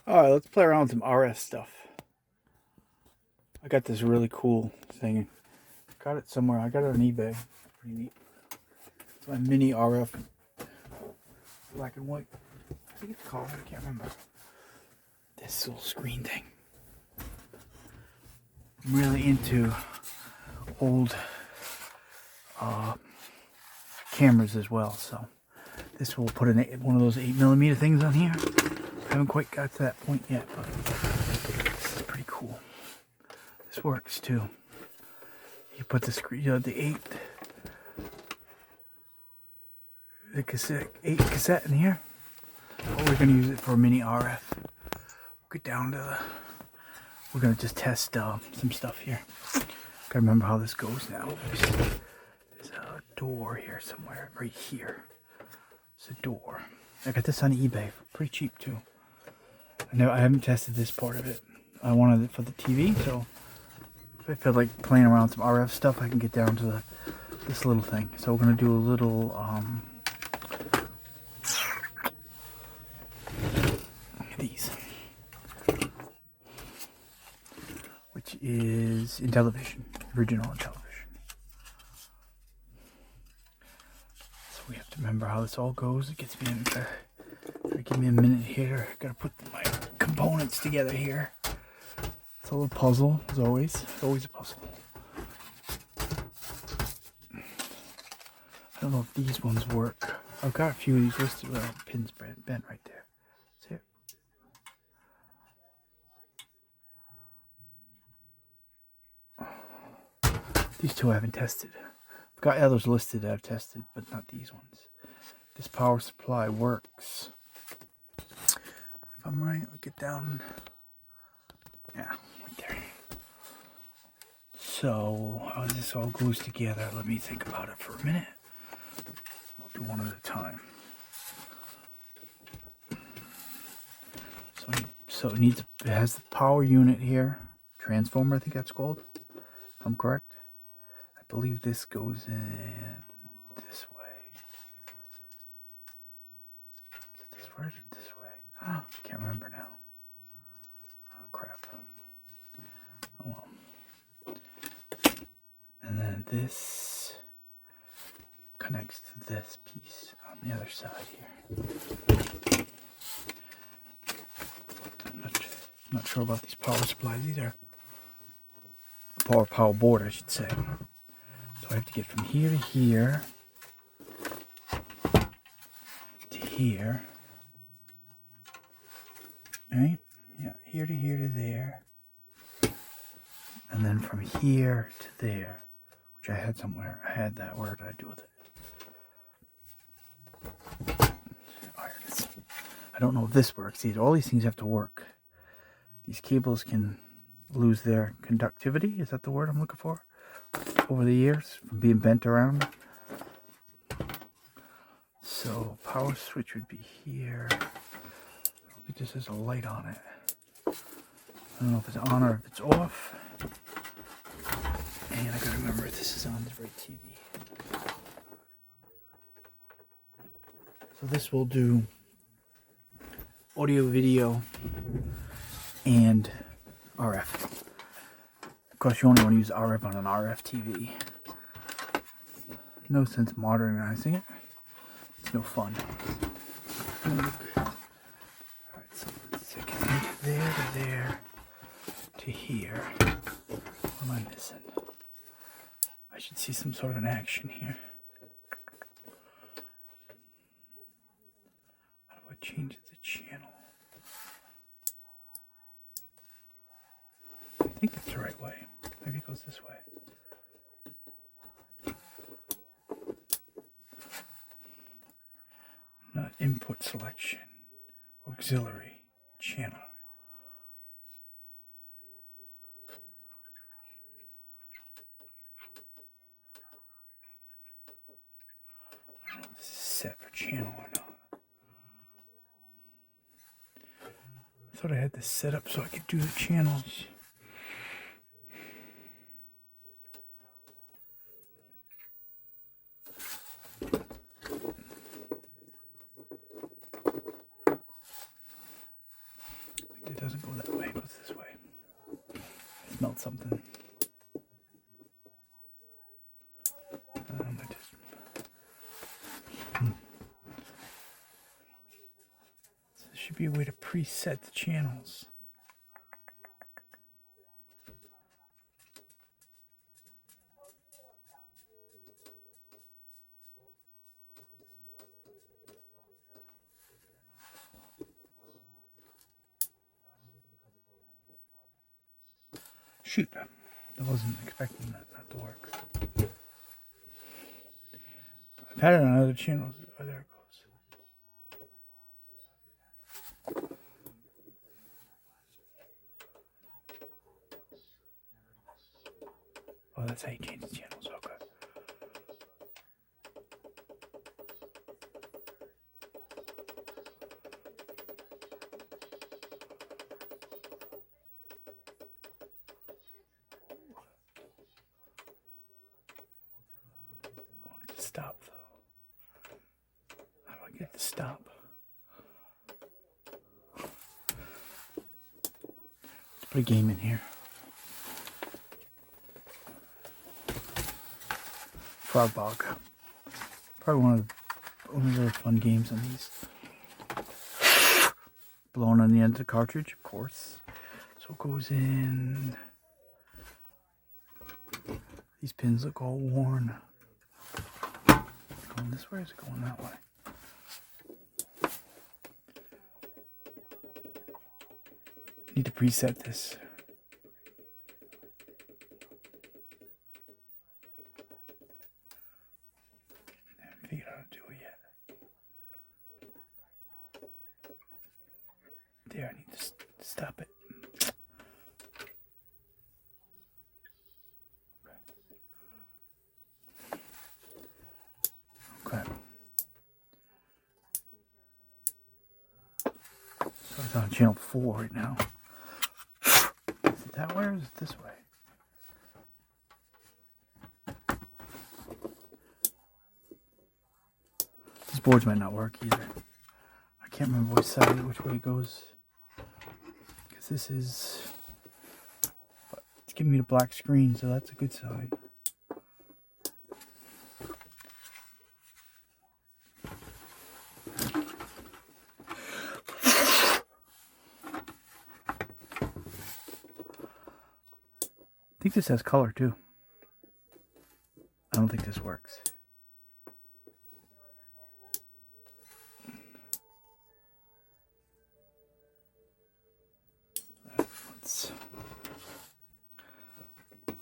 Alright, let's play around with some RF stuff. I got this really cool thing. Got it somewhere. I got it on eBay. Pretty neat. It's my mini RF black and white. I think it's called. I can't remember. This little screen thing. I'm really into old cameras as well, so this will put one of those 8mm things on here. Haven't quite got to that point yet, but this is pretty cool. This works too. You put the screen, the cassette in here. But we're gonna use it for a mini RF. We'll get down to we're gonna just test some stuff here. Gotta remember how this goes now. There's a door here somewhere, right here. It's a door. I got this on eBay, pretty cheap too. I haven't tested this part of it. I wanted it for the TV, so if I feel like playing around with some RF stuff, I can get down to this little thing. So we're gonna do a little these, which is Intellivision, original Intellivision. So we have to remember how this all goes. It gets me in. Give me a minute here. Gotta put my components together here. It's a little puzzle, as always. It's always a puzzle. I don't know if these ones work. I've got a few of these listed. Well, pins bent right there. See it? These two I haven't tested. I've got others listed that I've tested, but not these ones. This power supply works. If I'm right, I'll get down. Yeah, right there. So, how this all goes together, let me think about it for a minute. We'll do one at a time. So it has the power unit here. Transformer, I think that's called. If I'm correct. I believe this goes in this way. Is it this way or this way? I can't remember now. Oh, crap. Oh well. And then this connects to this piece on the other side here. I'm not sure about these power supplies either. Power board, I should say. So I have to get from here to here to here. Right? Yeah, here to there. And then from here to there, which I had somewhere. I had that. Where did I do with it? I don't know if this works either. All these things have to work. These cables can lose their conductivity. Is that the word I'm looking for? Over the years, from being bent around. So, power switch would be here. I don't think this has a light on it. I don't know if it's on or if it's off. And I gotta remember if this is on the right TV. So this will do audio, video, and RF. Of course, you only want to use RF on an RF TV. No sense modernizing it. It's no fun. Alright, so let's take it from there to there to here. What am I missing? I should see some sort of an action here. How do I change the channel? I think that's the right way. Maybe it goes this way. Not input selection. Auxiliary channel. I don't know if this is set for channel or not. I thought I had this set up so I could do the channels. it doesn't go that way. It goes this way. I smelled something. So there should be a way to preset the channels. Shoot, I wasn't expecting that not to work. I've had it on other channels. Oh, there it goes. Oh, that's how you change the channels. Okay. I want it to stop, though. How do I get it to stop? Let's put a game in here. Frog Bog. Probably one of the only really fun games on these. Blown on the end of the cartridge, of course. So it goes in. These pins look all worn. Is it going this way or is it going that way? Need to preset this. I haven't figured out how to do it yet. There, I need to stop it. Okay. So it's on channel 4 right now. Is it that way or is it this way? These boards might not work either. I can't remember which way it goes. Because this is... It's giving me the black screen, so that's a good sign. I think this has color too. I don't think this works.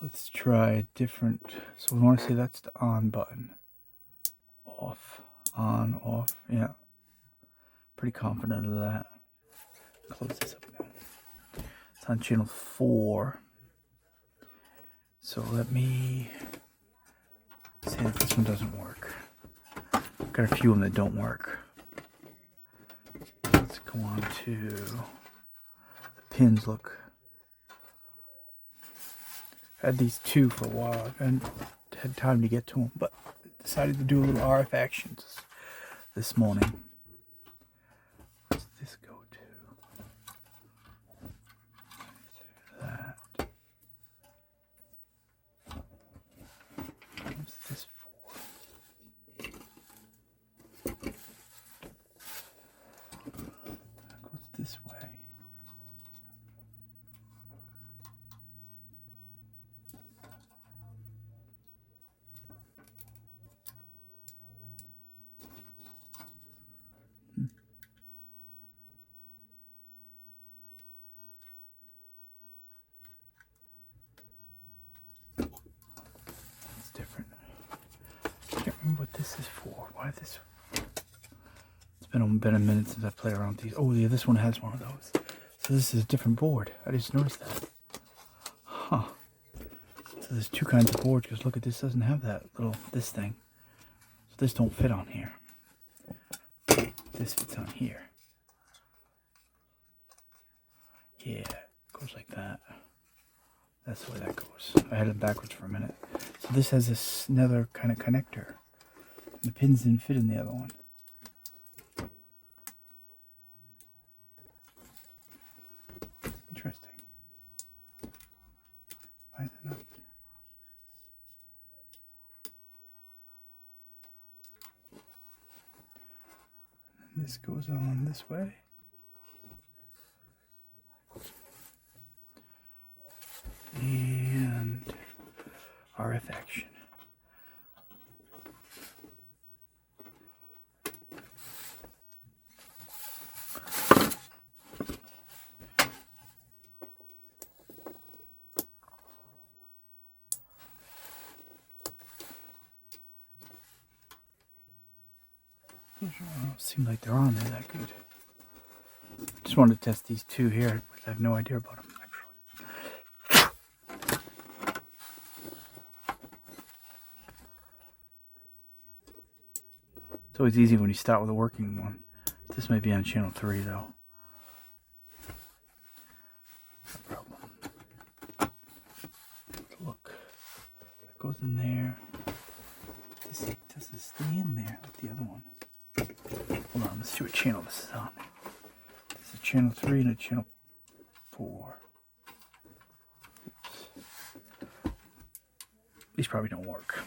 Let's try a different. So we want to say that's the on button. Off, on, off. Yeah. Pretty confident of that. Close this up now. It's on channel 4. So let me say that this one doesn't work. I've got a few of them that don't work. Let's go on to the pins. Look. I had these two for a while. I hadn't had time to get to them, but decided to do a little RF actions this morning. What's this go to? That. What's this for? That goes this way. What this is for? Why this? It's been a minute since I played around with these. Oh yeah, this one has one of those. So this is a different board. I just noticed that. Huh. So there's two kinds of boards because look at this, doesn't have that little this thing. So this don't fit on here. This fits on here. Yeah, it goes like that. That's the way that goes. I had it backwards for a minute. So this has this another kind of connector. The pins didn't fit in the other one. This goes on this way. And RF action. Don't seem like they're on there that good. Just wanted to test these two here, because I have no idea about them actually. It's always easy when you start with a working one. This might be on channel 3 though. No problem. Look, that goes in there. This doesn't stay in there like the other one. Hold on, let's see what channel this is on. This is channel 3 and a channel 4. Oops. These probably don't work.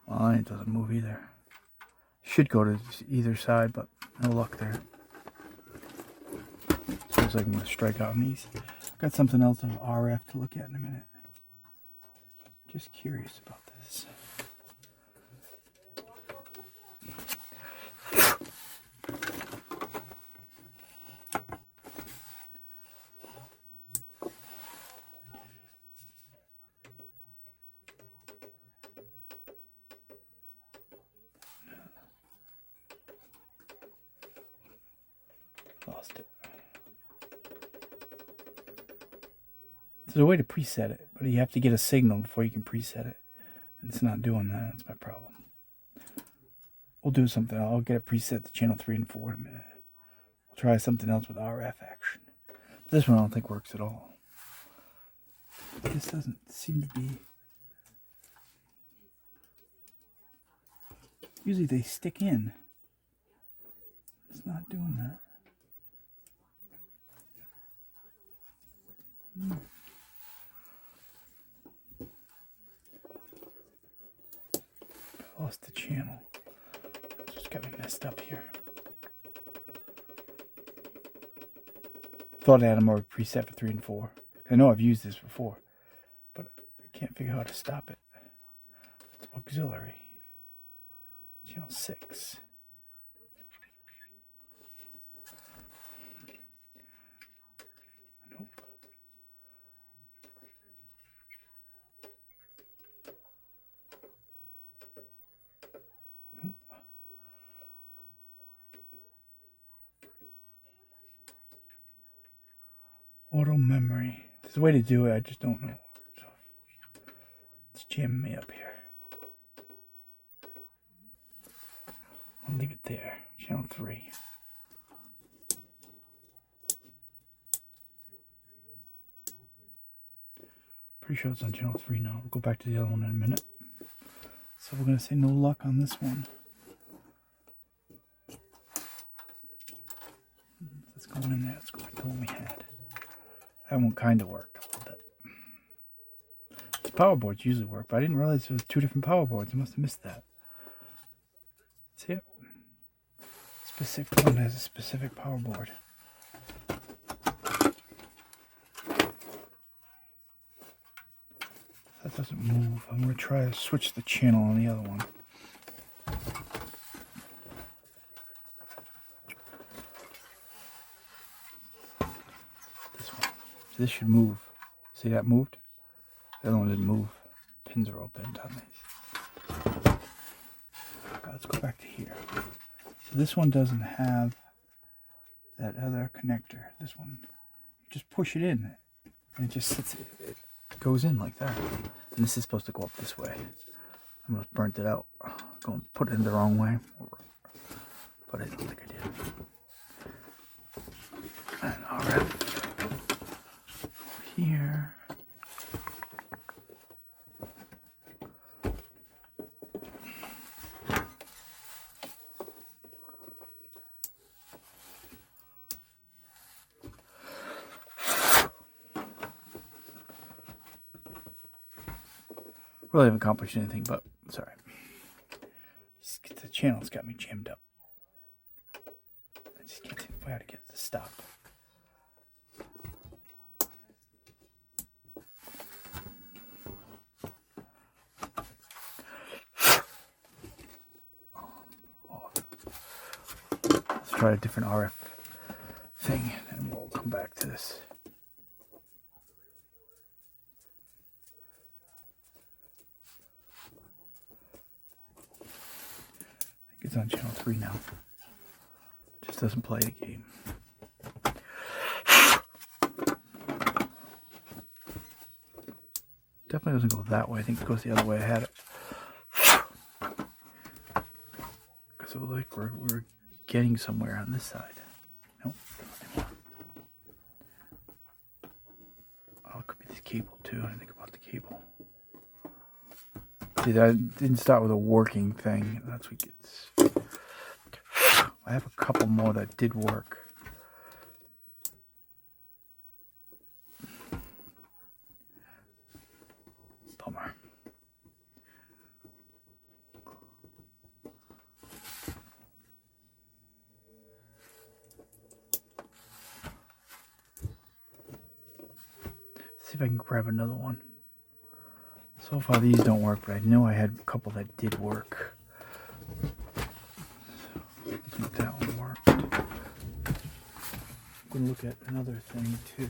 Well, it doesn't move either. Should go to either side, but no luck there. Seems like I'm going to strike out on these. I've got something else of RF to look at in a minute. Just curious about this. Lost it. There's a way to preset it, but you have to get a signal before you can preset it. And it's not doing that. That's my problem. We'll do something. I'll get it preset to channel 3 and 4 in a minute. We'll try something else with RF action. This one I don't think works at all. This doesn't seem to be... Usually they stick in. It's not doing that. Lost the channel. Just got me messed up here. Thought I had a more preset for 3 and 4. I know I've used this before, but I can't figure out how to stop it. It's auxiliary. Channel 6. Nope. Nope. Auto memory. There's a way to do it, I just don't know. So it's jamming me up here. I'll leave it there. Channel 3. Pretty sure it's on channel 3 now. We'll go back to the other one in a minute. So we're going to say no luck on this one. Let's go in there. Let's go back to what we had. That one kind of worked a little bit. The power boards usually work, but I didn't realize there was 2 different power boards. I must have missed that. See it? Specific one has a specific power board. That doesn't move. I'm going to try to switch the channel on the other one. This one. So this should move. See that moved? The other one didn't move. Pins are all bent on these. Let's go back to here. So this one doesn't have that other connector. This one, you just push it in and it just sits. It goes in like that. And this is supposed to go up this way. I almost burnt it out. Go and put it in the wrong way. But I don't think I did. And RF here. Really haven't accomplished anything, but it's alright. The channel's got me jammed up. I just can't think how to get it to stop. Let's try a different RF thing and we'll come back to this. I think it's on channel 3 now. Just doesn't play the game. Definitely doesn't go that way. I think it goes the other way I had it. Because it was like we're getting somewhere on this side. Nope. Oh, it could be this cable too. I didn't think about the cable. See, that didn't start with a working thing. That's what gets. I have a couple more that did work. Bummer. See if I can grab another one. So far these don't work, but I know I had a couple that did work. Let's make that one work. I'm going to look at another thing too.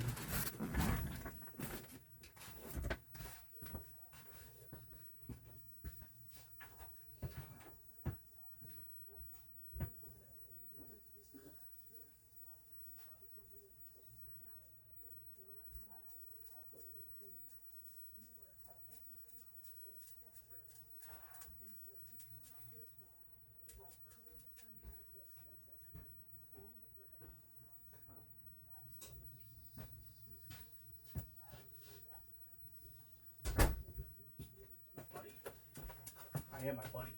I am my buddy.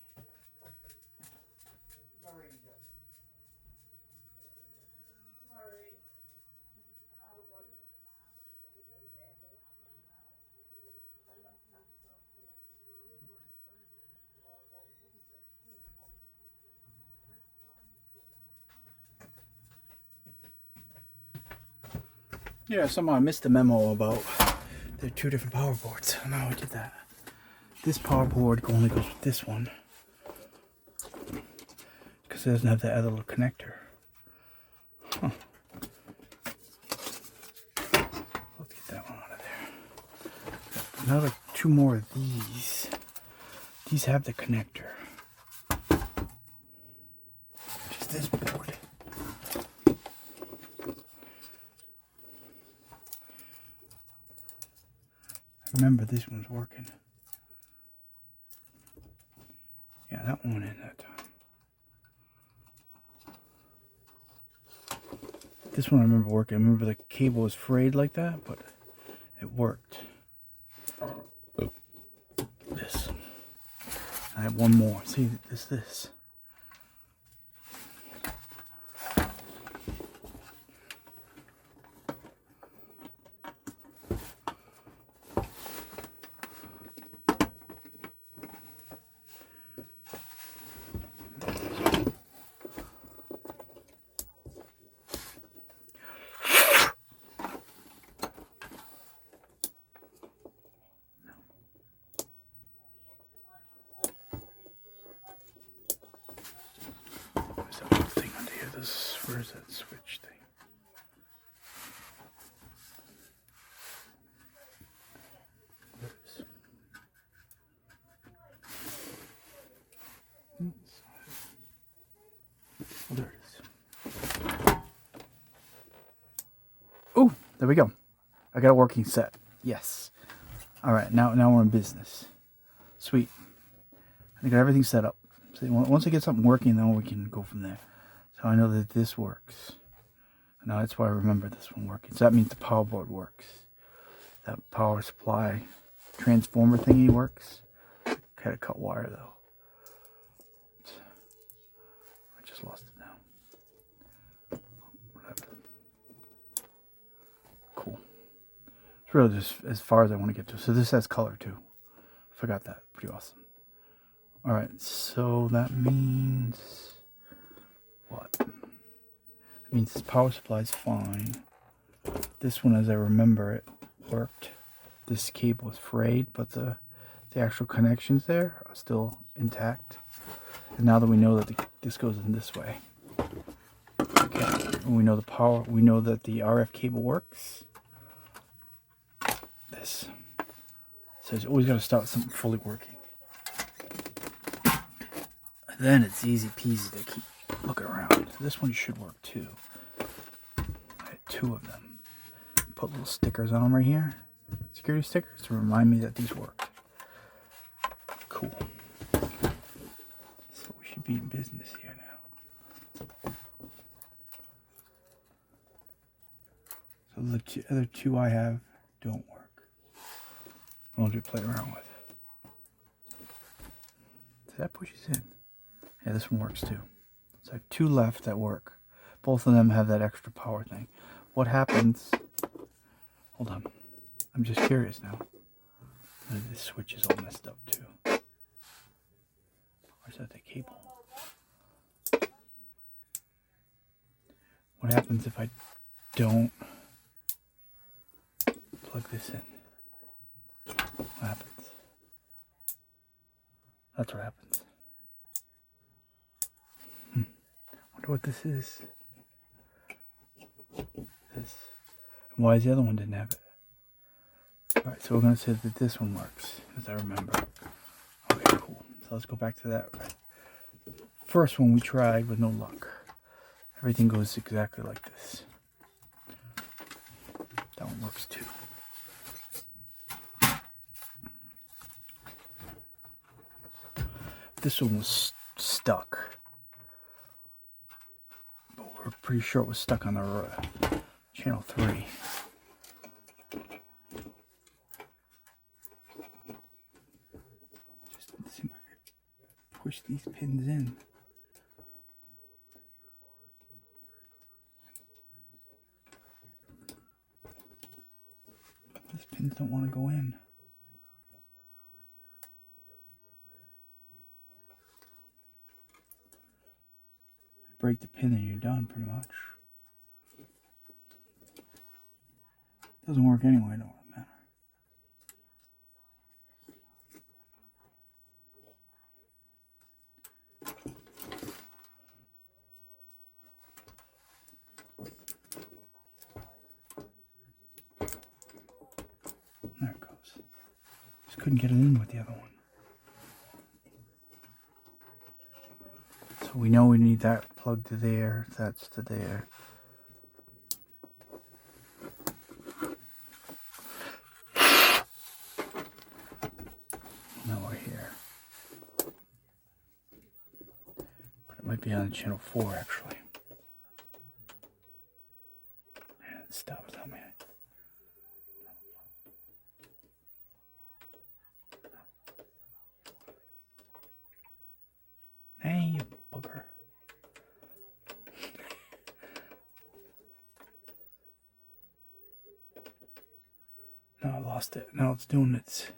Yeah, somehow I missed a memo about there are 2 different power boards. I don't know how I did that. This power board only goes with this one because it doesn't have that other little connector. Huh. Let's get that one out of there. Another 2 more of these. These have the connector. Just this board. I remember this one's working. Yeah, that one in that time. This one I remember working. I remember the cable was frayed like that, but it worked. This. I have one more. See, this. Where's that switch thing? There it is. Oh, there it is. Oh, there we go. I got a working set. Yes. All right, now we're in business. Sweet. I got everything set up. So once I get something working, then we can go from there. So I know that this works. Now that's why I remember this one working. So that means the power board works. That power supply transformer thingy works. Had to cut wire though. I just lost it now. Whatever. Cool. It's really just as far as I want to get to. So this has color too. forgot that. Pretty awesome. Alright, so that means what? It means this power supply is fine. This one, as I remember it, worked. This cable is frayed, but the actual connections there are still intact. And now that we know that this goes in this way, okay, and we know the power, we know that the RF cable works. This says you always got to start with something fully working. Then it's easy peasy to keep looking around. This one should work too. I had 2 of them. Put little stickers on them right here. Security stickers to remind me that these work. Cool. So we should be in business here now. So the other 2 I have don't work. I'll just play around with. So that pushes in. Yeah, this one works too. So I have 2 left that work. Both of them have that extra power thing. What happens? Hold on. I'm just curious now. This switch is all messed up too. Or is that the cable? What happens if I don't plug this in? What happens? That's what happens. Wonder what this is. This. And why is the other one didn't have it? Alright, so we're going to say that this one works, as I remember. Okay, cool. So let's go back to that first one we tried with no luck. Everything goes exactly like this. That one works too. This one was stuck. But we're pretty sure it was stuck on the channel 3. Just see if I can push these pins in. These pins don't want to go in. Break the pin and you're done, pretty much. Doesn't work anyway, don't matter. There it goes. Just couldn't get it in with the other one. So we know we need that plug to there, that's to there. Now we're here. But it might be on channel 4 actually. And it stops on me. Hey, you bugger. Now I lost it. Now it's doing its...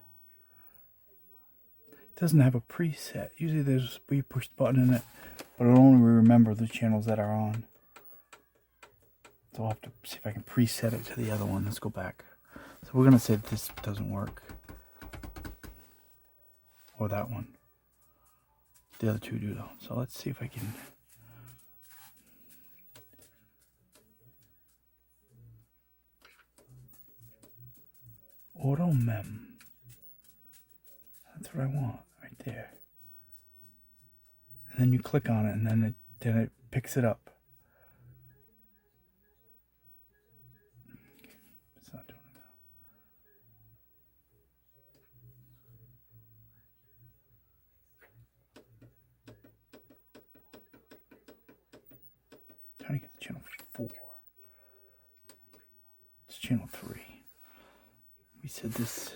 It doesn't have a preset. Usually there's where you push the button in it, but it'll only remember the channels that are on. So I'll have to see if I can preset it to the other one. Let's go back. So we're going to say that this doesn't work. Or that one. The other 2 do though. So let's see if I can... Auto mem. That's what I want right there. And then you click on it and then it picks it up. It's not doing it now. Trying to get to channel 4. It's channel 3. We said this.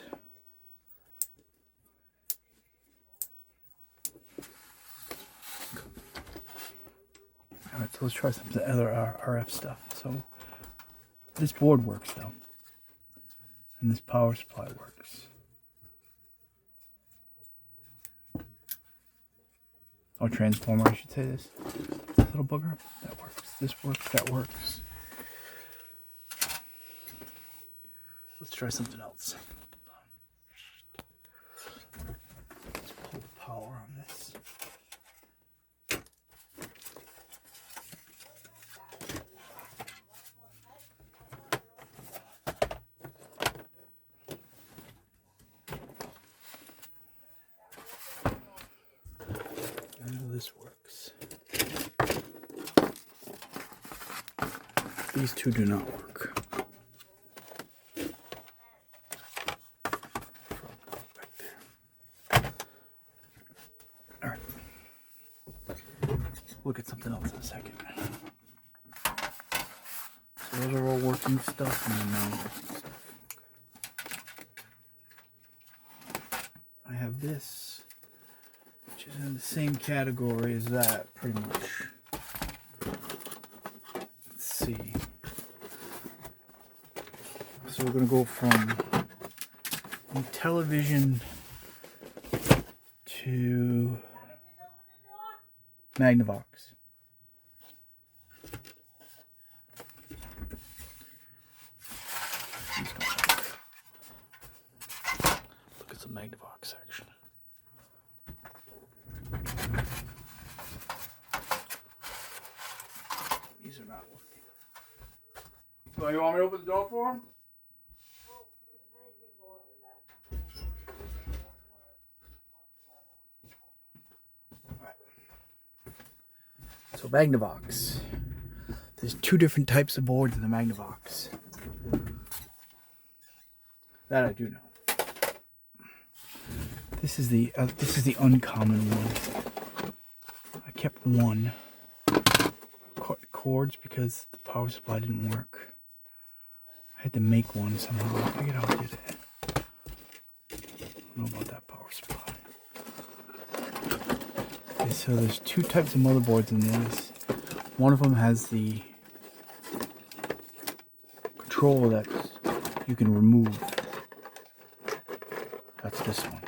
Alright, so let's try some other RF stuff. So this board works though. And this power supply works. Oh, transformer, I should say this. Little booger. That works. This works. That works. Let's try something else. Let's pull the power on this. This works. These two do not work. All right. Look at something else in a second. So those are all working stuff and then non-working stuff. I have this, which is in the same category as that, pretty much. Let's see. So we're going to go from television to Magnavox. Look at the Magnavox section. These are not working. So you want me to open the door for him? So Magnavox. There's two different types of boards in the Magnavox. That I do know. This is the uncommon one. I kept one. Cords because the power supply didn't work. I had to make one somehow. I forget how I did it. I don't know about that power supply. Okay, so there's two types of motherboards in this. One of them has the control that you can remove. That's this one.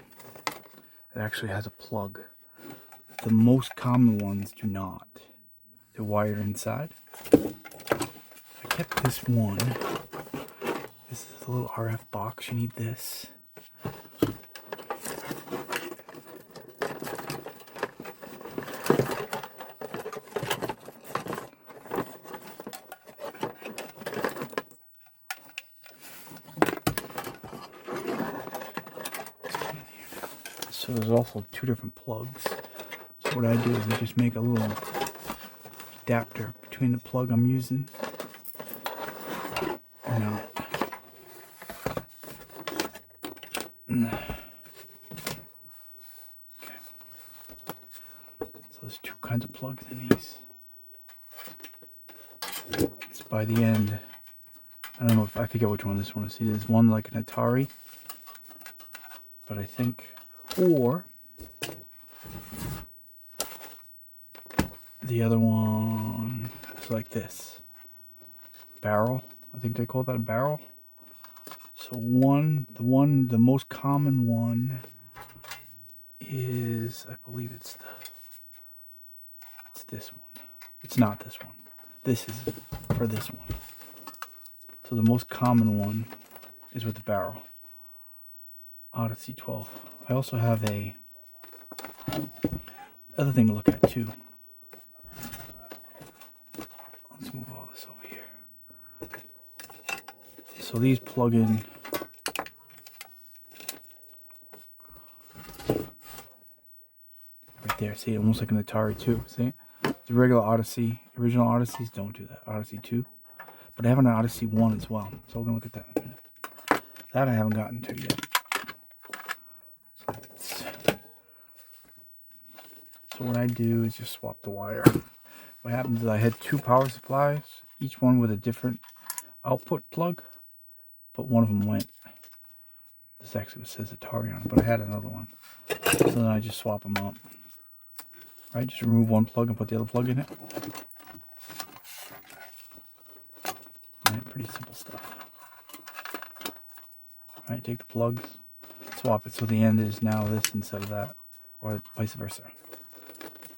It actually has a plug. The most common ones do not. They're wired inside. I kept this one. This is a little RF box. You need this. So there's also two different plugs. So what I do is I just make a little adapter between the plug I'm using or not. Okay. So there's two kinds of plugs in these. It's by the end. I don't know if I forget which one this one is. See, there's one like an Atari, but I think, or the other one is like this barrel. I think they call that a barrel. So the most common one is, I believe it's this one. It's not this one. This is for this one. So the most common one is with the barrel. Odyssey 12. I also have a other thing to look at too. Let's move all this over here. So these plug in right there. See, almost like an Atari 2. See, the regular Odyssey, original Odysseys don't do that. Odyssey 2, but I have an Odyssey 1 as well. So we're gonna look at that in a minute. That I haven't gotten to yet. So what I do is just swap the wire. What happens is I had two power supplies, each one with a different output plug, but one of them went. This actually says Atari on it, but I had another one. So then I just swap them out. Right, just remove one plug and put the other plug in it. Right, pretty simple stuff. Right, take the plugs, swap it so the end is now this instead of that, or vice versa.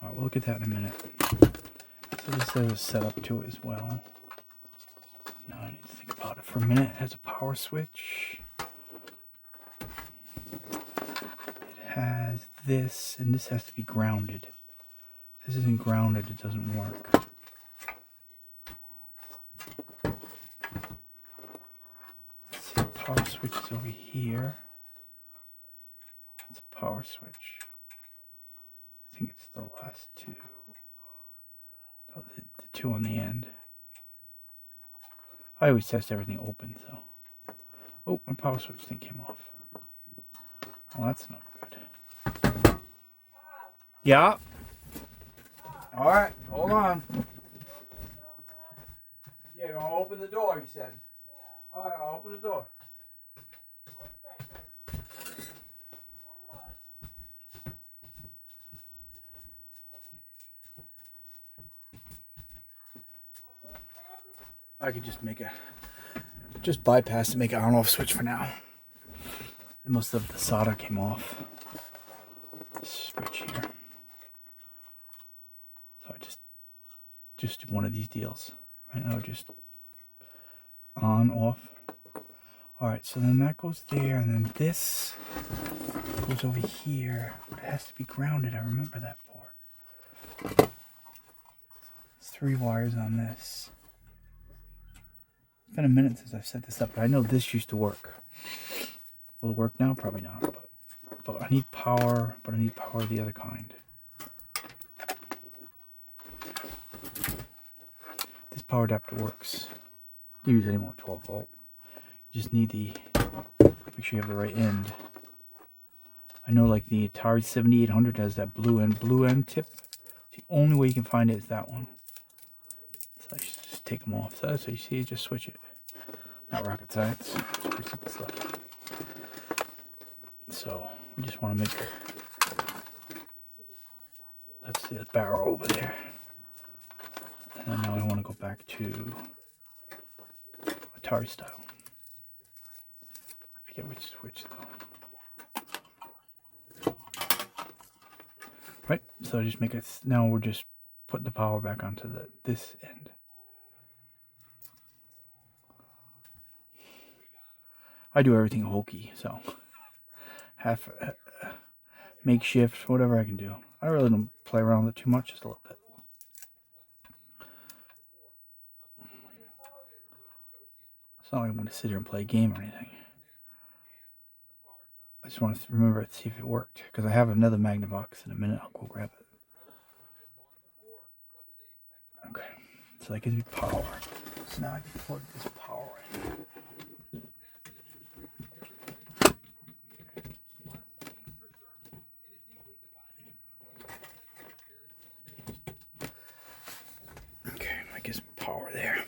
Alright, we'll look at that in a minute. So this has a setup to it as well. Now I need to think about it for a minute. It has a power switch. It has this, and this has to be grounded. If this isn't grounded, it doesn't work. Let's see, the power switch is over here. It's a power switch. I think it's the last two. Oh, the two on the end. I always test everything open, so. Oh, my power switch thing came off. Well, that's not good. Yeah. All right, hold on. Yeah, you're gonna open the door, you said. All right, I'll open the door. I could just bypass and make an on-off switch for now. Most of the solder came off. This switch here. So I just do one of these deals. Right now, just on, off. Alright, so then that goes there, and then this goes over here. But it has to be grounded, I remember that part. There's 3 wires on this. It's been a minute since I've set this up, but I know this used to work. Will it work now? Probably not. But I need power, but I need power of the other kind. This power adapter works. You use anyone with 12 volt. You just need make sure you have the right end. I know like the Atari 7800 has that blue end tip. The only way you can find it is that one. So I just take them off. So you see, just switch it. Not rocket science. It's pretty simple stuff. So we just want to make it. That's the barrel over there. And then now I want to go back to Atari style. I forget which switch though. Right, so just make it. Now we're just putting the power back onto this end. I do everything hokey, so half makeshift, whatever I can do. I really don't play around with it too much, just a little bit. It's not like I'm going to sit here and play a game or anything. I just want to remember to see if it worked, because I have another Magnavox in a minute. I'll go grab it. Okay, so that gives me power. So now I can plug this power in. Okay, I guess power there.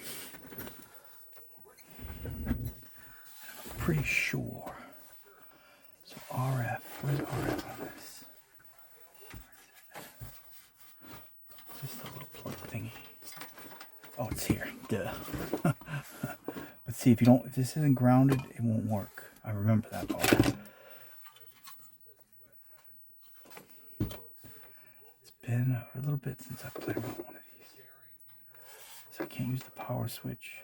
I'm pretty sure. So RF, where's RF on this? Just a little plug thingy. Oh, it's here. Duh. But see, if this isn't grounded, it won't work. I remember that part. It's been a little bit since I played around one of these. So I can't use the power switch.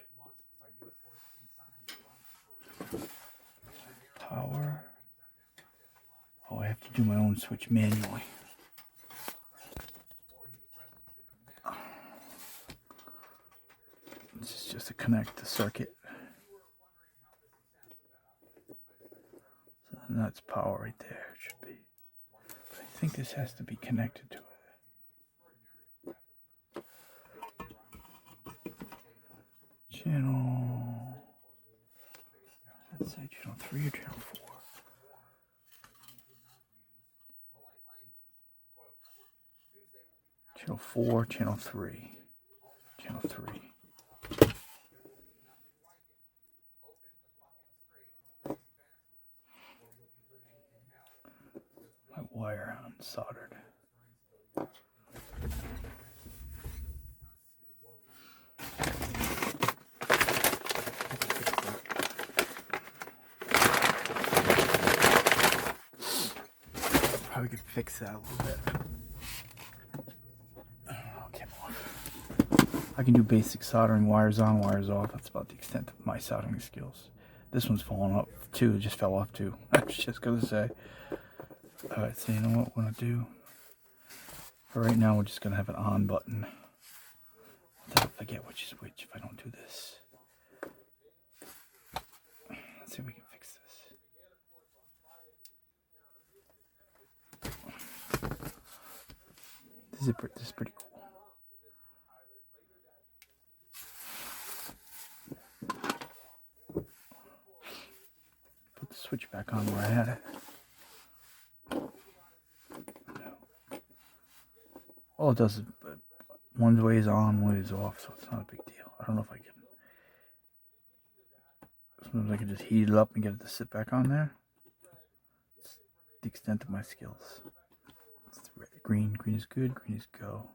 Power. Oh, I have to do my own switch manually. This is just to connect the circuit. So that's power right there, it should be. But I think this has to be connected to it. Channel. Let's say channel 3 or channel 4. Channel 4, channel 3. Channel 3. My wire unsoldered. Probably could fix that a little bit. I can do basic soldering, wires on, wires off. That's about the extent of my soldering skills. This one's falling off too. It just fell off too. I was just gonna say. Alright, so you know what we're gonna do? For right now, we're just gonna have an on button. I forget which is which if I don't do this. Let's see if we can fix this. This is pretty cool. Put the switch back on where I had it. No. All it does is one way is on, one way is off, so it's not a big deal. I don't know if I can. Sometimes I can just heat it up and get it to sit back on there. It's the extent of my skills. It's red, green is good, green is go.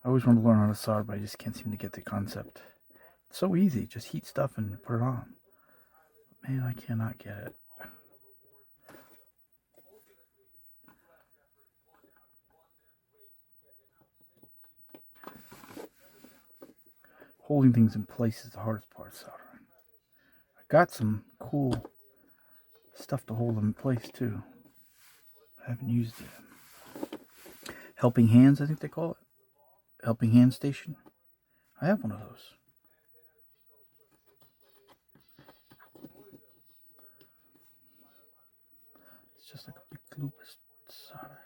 I always want to learn how to solder, but I just can't seem to get the concept. It's so easy, just heat stuff and put it on. Man, I cannot get it. Holding things in place is the hardest part of soldering. I got some cool stuff to hold them in place too. I haven't used it. Helping hands, I think they call it. Helping hand station. I have one of those. It's just like a big loop of solder.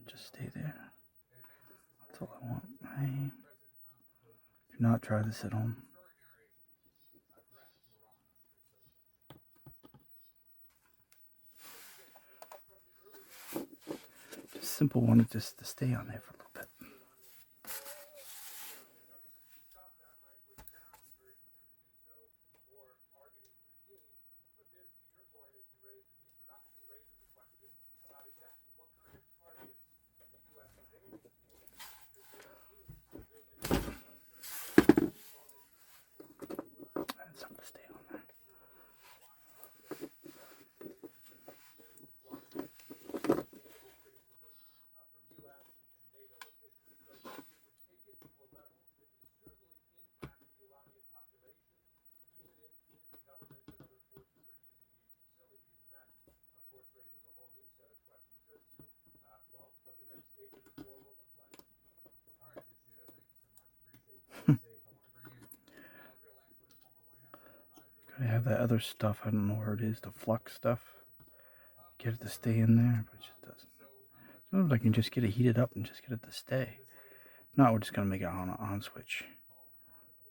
Just stay there. That's all I want. Do not try this at home. Just simple one just to stay on there for a little bit. Something to stay on there. Gotta have that other stuff. I don't know where it is. The flux stuff. Get it to stay in there, but it just doesn't. Sometimes I can just get it heated up and just get it to stay. If not, we're just gonna make it on switch.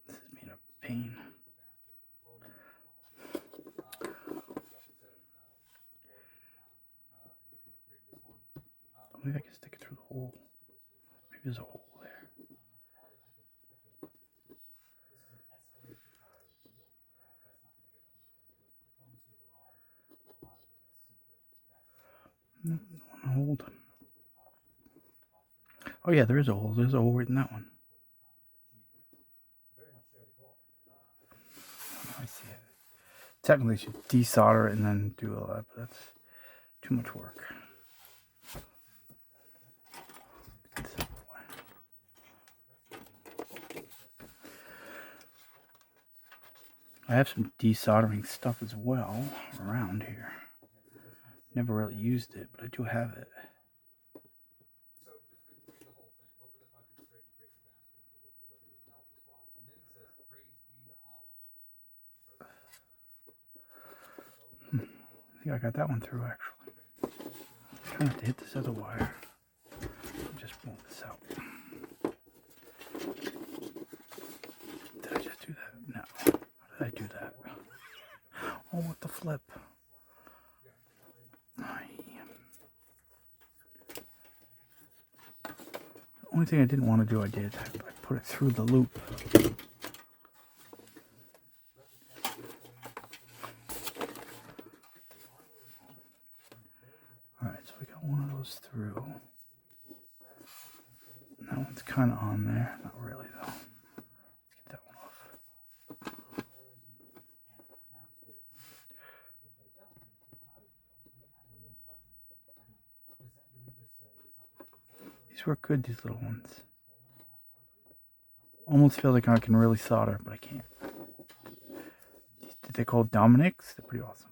This is being a pain. Maybe I can stick it through the hole. Maybe there's a hole there. One hold. Oh yeah, there is a hole. There's a hole right in that one. I see it. Technically, I should desolder it and then do all that, but that's too much work. I have some desoldering stuff as well around here. Never really used it, but I do have it. I think I got that one through actually. I'm trying not to hit this other wire. Just move this out. Did I just do that? No. How did I do that? Oh, what the flip? The only thing I didn't want to do, I did. I put it through the loop. Alright, so we got one of those through. That one's kind of on there. Not really, though. Let's get that one off. These work good, these little ones. Almost feel like I can really solder, but I can't. They're called Dominics. They're pretty awesome.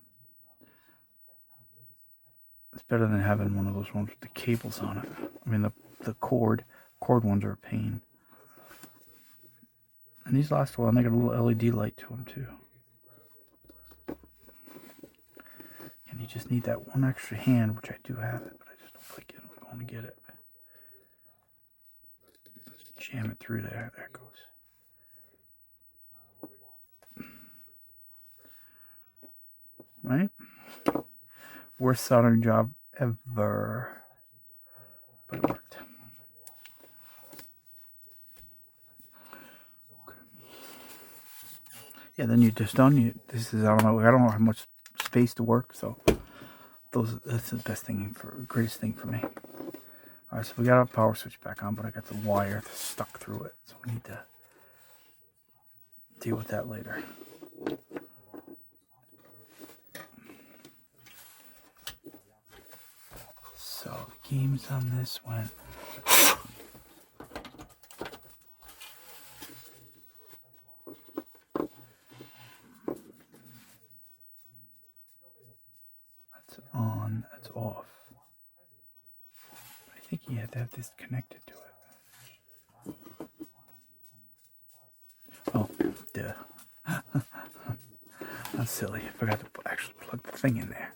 It's better than having one of those ones with the cables on it. I mean, the cord ones are a pain. And these last a while, and they got a little LED light to them too. And you just need that one extra hand, which I do have it, but I just don't like it. I'm going to get it. Just jam it through there. There it goes. Right? Worst soldering job ever. But it worked. Okay. Yeah, then you're just done. This is, I don't know how much space to work, so that's the greatest thing for me. Alright, so we got our power switch back on, but I got the wire stuck through it, so we need to deal with that later. So the games on this one. That's on, that's off. I think you have to have this connected to it. Oh, duh. That's silly. I forgot to actually plug the thing in there.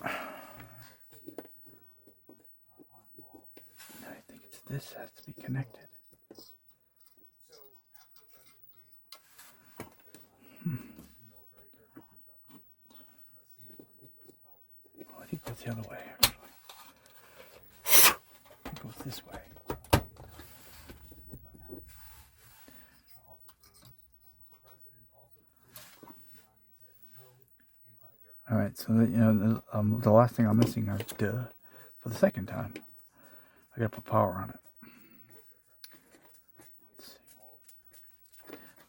I think this has to be connected. Oh, I think that's the other way, actually. It goes this way. All right, so the last thing I'm missing are for the second time. I gotta put power on it. Let's see.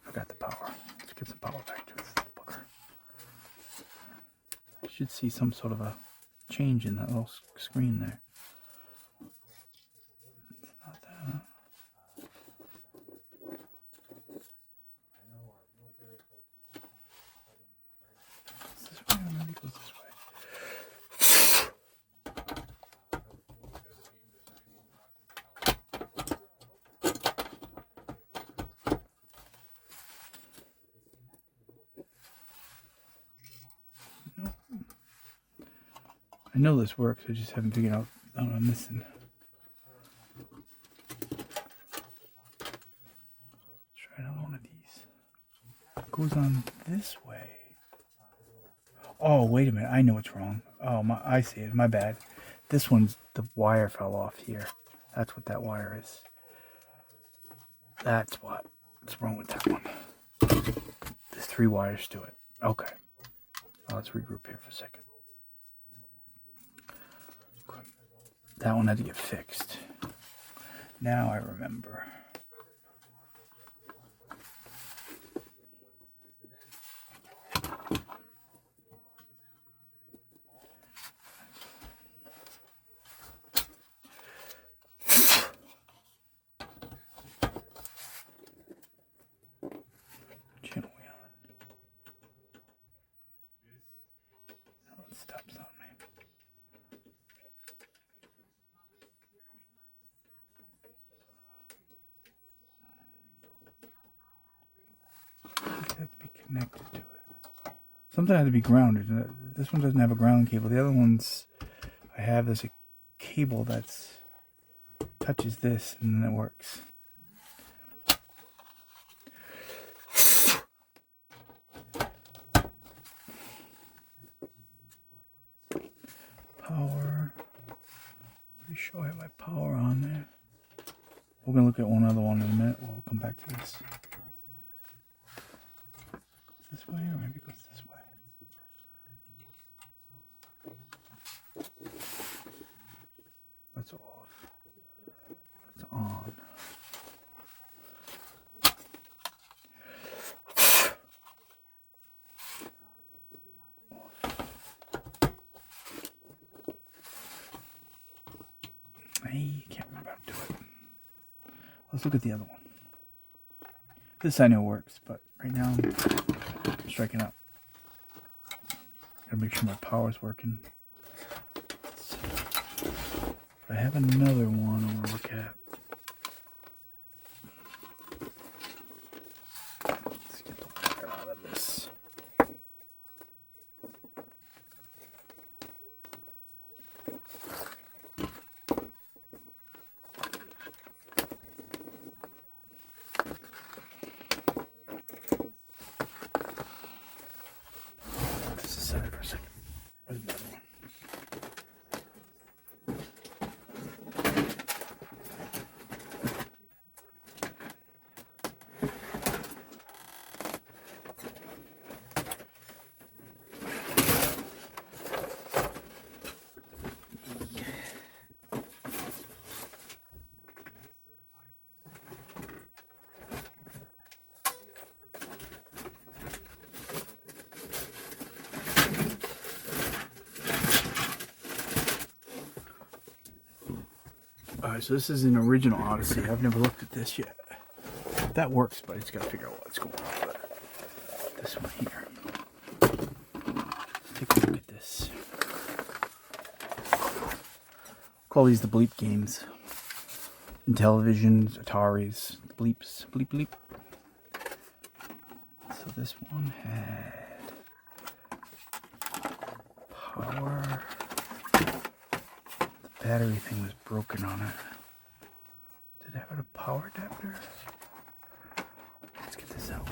Forgot the power. Let's get some power back to this booger. I should see some sort of a change in that little screen there. It's not that. It's this way, or maybe it goes this way. I know this works, I just haven't figured out what I'm missing. Let's try another one of these. It goes on this way. Oh, wait a minute, I know what's wrong. Oh, I see it, my bad. This one's, the wire fell off here. That's what that wire is. That's what's wrong with that one. There's 3 wires to it. Okay. Let's regroup here for a second. That one had to get fixed. Now I remember. Channel wheel. Now it stops on me. It has to be connected to it. Something had to be grounded. This one doesn't have a ground cable. The other ones I have, there's a cable that's touches this and then it works. Power. Pretty sure I have my power on there. We're going to look at one other one in a minute. We'll come back to this. Goes this way, or maybe it goes this way. That's off. That's on. Let's look at the other one. This I know works, but right now I'm striking up. Gotta make sure my power's working. I have another one I want to look at. Let's get the wire out of this. This is set for a second. Where's the other one? Alright, so this is an original Odyssey. I've never looked at this yet. That works, but I just gotta figure out what's going on with it. This one here. Let's take a look at this. Call these the bleep games. Intellivisions, Ataris, bleeps, bleep bleep. So this one had power. The battery thing was broken on it. Did it have a power adapter? Let's get this out.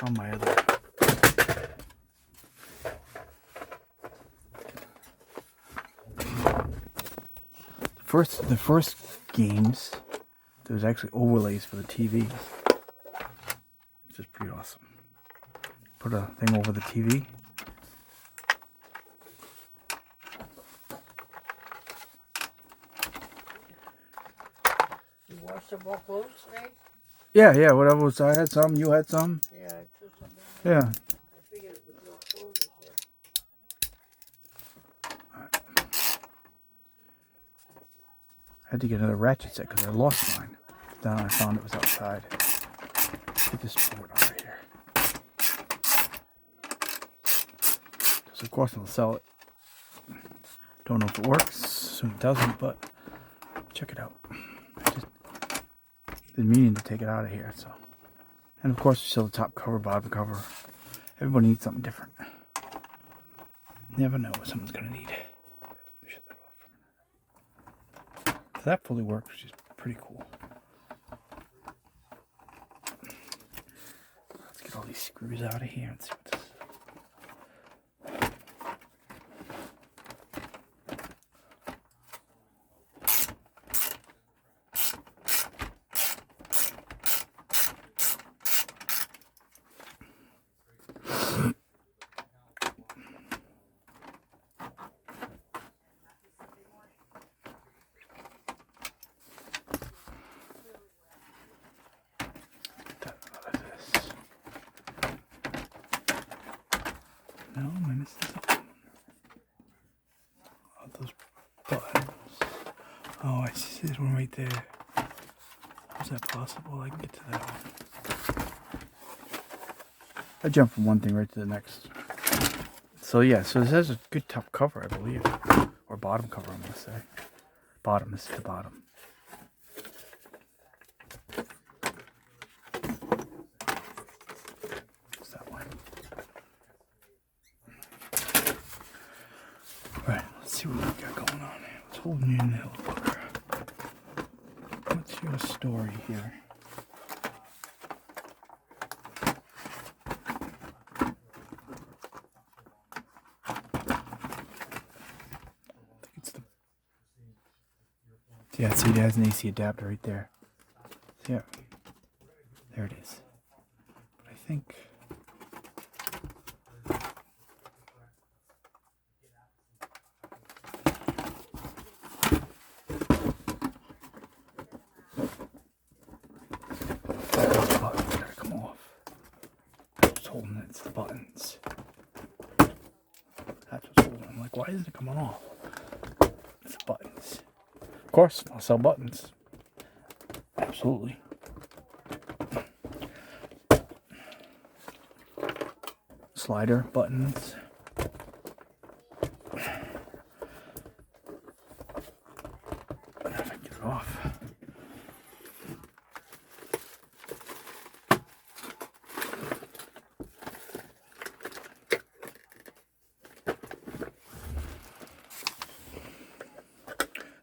On my other. The first games, there was actually overlays for the TV, which is pretty awesome. Put a thing over the TV. You washed some more clothes today? Yeah, whatever was. I had some, you had some. Yeah, I took some. Yeah. I figured it was your clothes there. I had to get another ratchet set because I lost mine. Then I found it was outside. Get this board out of here. Because of course I'll sell it. Don't know if it works. Assume it doesn't, but check it out. I just been meaning to take it out of here, so. And of course, still the top cover, bottom cover. Everybody needs something different. Never know what someone's gonna need. Shut that off for a minute. So that fully works, which is pretty cool. Let's get all these screws out of here and see what this is. No, I missed this one. Oh, those buttons. Oh, I see this one right there. Is that possible? I can get to that one. I jumped from one thing right to the next. So yeah, so this has a good top cover, I believe. Or bottom cover, I'm going to say. Bottom, this is the bottom. What's that one? Alright, let's see what we got going on here. What's holding you in the helicopter? What's your story here? Yeah, see, it has an AC adapter right there. Yeah, there it is. But I think the buttons gotta come off. What's holding it? It's the buttons. That's what's holding it. I'm like, why isn't it coming off? It's the buttons. Of course, I'll sell buttons. Absolutely. Slider buttons. If I get it off.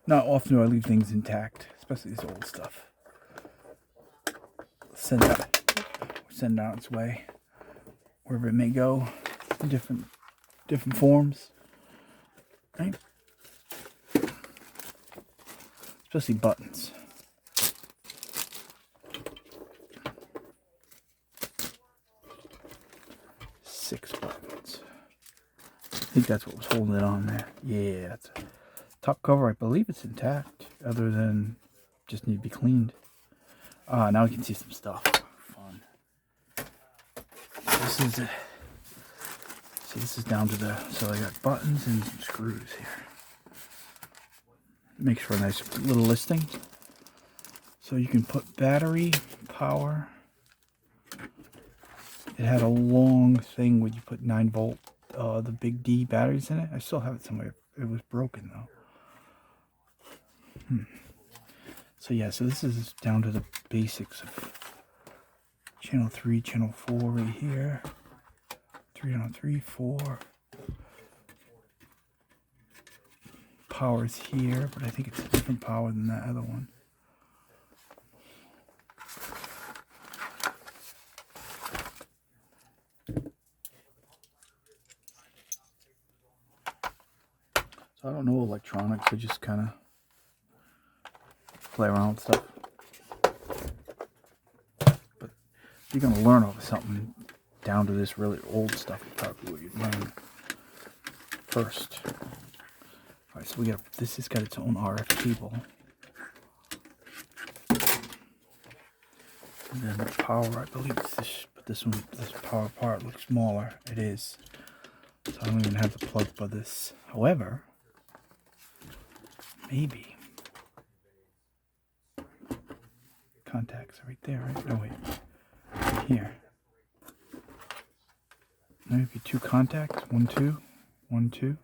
Not often do I leave things intact, especially this old stuff. Send it out its way, wherever it may go, in different forms, right? Especially buttons. Six buttons. I think that's what was holding it on there. Yeah, that's a top cover. I believe it's intact, other than just need to be cleaned. Now we can see some stuff. Fun. This is it. See, this is down to the, so I got buttons and some screws here. Makes for a nice little listing. So you can put battery, power. It had a long thing where you put 9-volt, the big D batteries in it. I still have it somewhere. It was broken though. So yeah, so this is down to the basics of channel 3, channel 4 right here. 3 on 3, 4. Power's here, but I think it's a different power than that other one. So I don't know electronics, I just kind of play around with stuff. But if you're going to learn over something down to this really old stuff, is probably what you'd learn first. Alright, so we got, this has got its own RF cable. And then the power, I believe it's this, but this one, this power part looks smaller. It is. So I don't even have the plug for this. However, maybe. Contacts right there, right? No, wait. Right here. Maybe 2 contacts. 1, 2. 1, 2.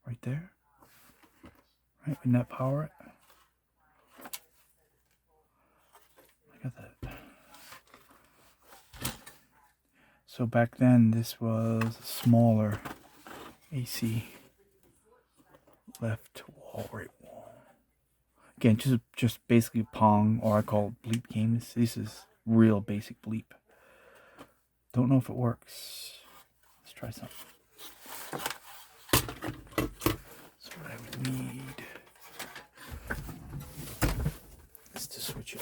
Right there. Right, wouldn't that power it? I got that. So back then, this was a smaller AC. Left wall, right wall. Again, just basically Pong, or I call it bleep games. This is real basic bleep. Don't know if it works. Let's try something. So what I would need is to switch it.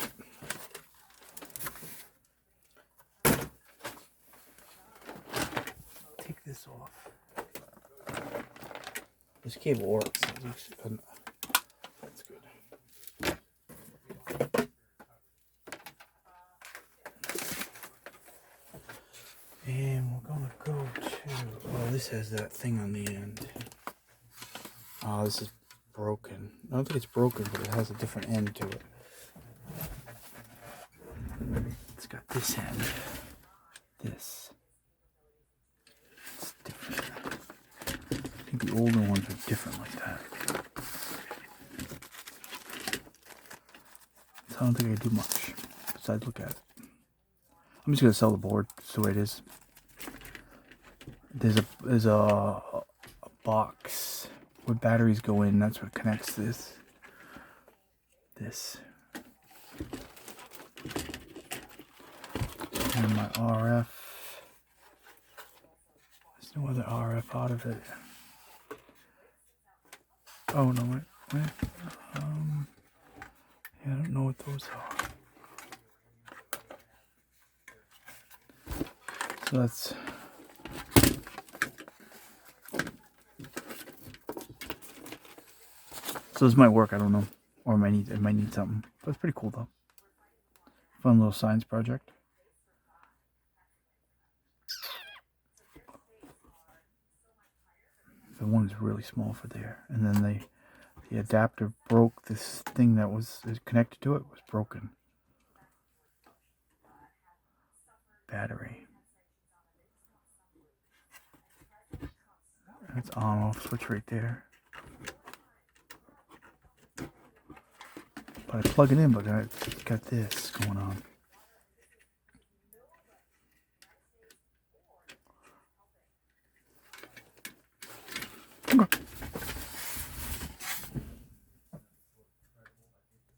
Take this off. This cable works. That's good. And we're gonna go to, oh, this has that thing on the end. Oh, this is broken. I don't think it's broken, but it has a different end to it. It's got this end. This. It's different. I think the older ones are different like that. So I don't think I do much besides look at it. I'm just gonna sell the board just the way it is. There's a box where batteries go in. That's what connects this. And my RF. There's no other RF out of it. Oh no, wait. Yeah, I don't know what those are. So that's. So this might work, I don't know. Or it might need something. But it's pretty cool though. Fun little science project. The one's really small for there. And then the adapter broke. This thing that was connected to it was broken. battery. That's on off switch right there. But I plug it in, but I got this going on.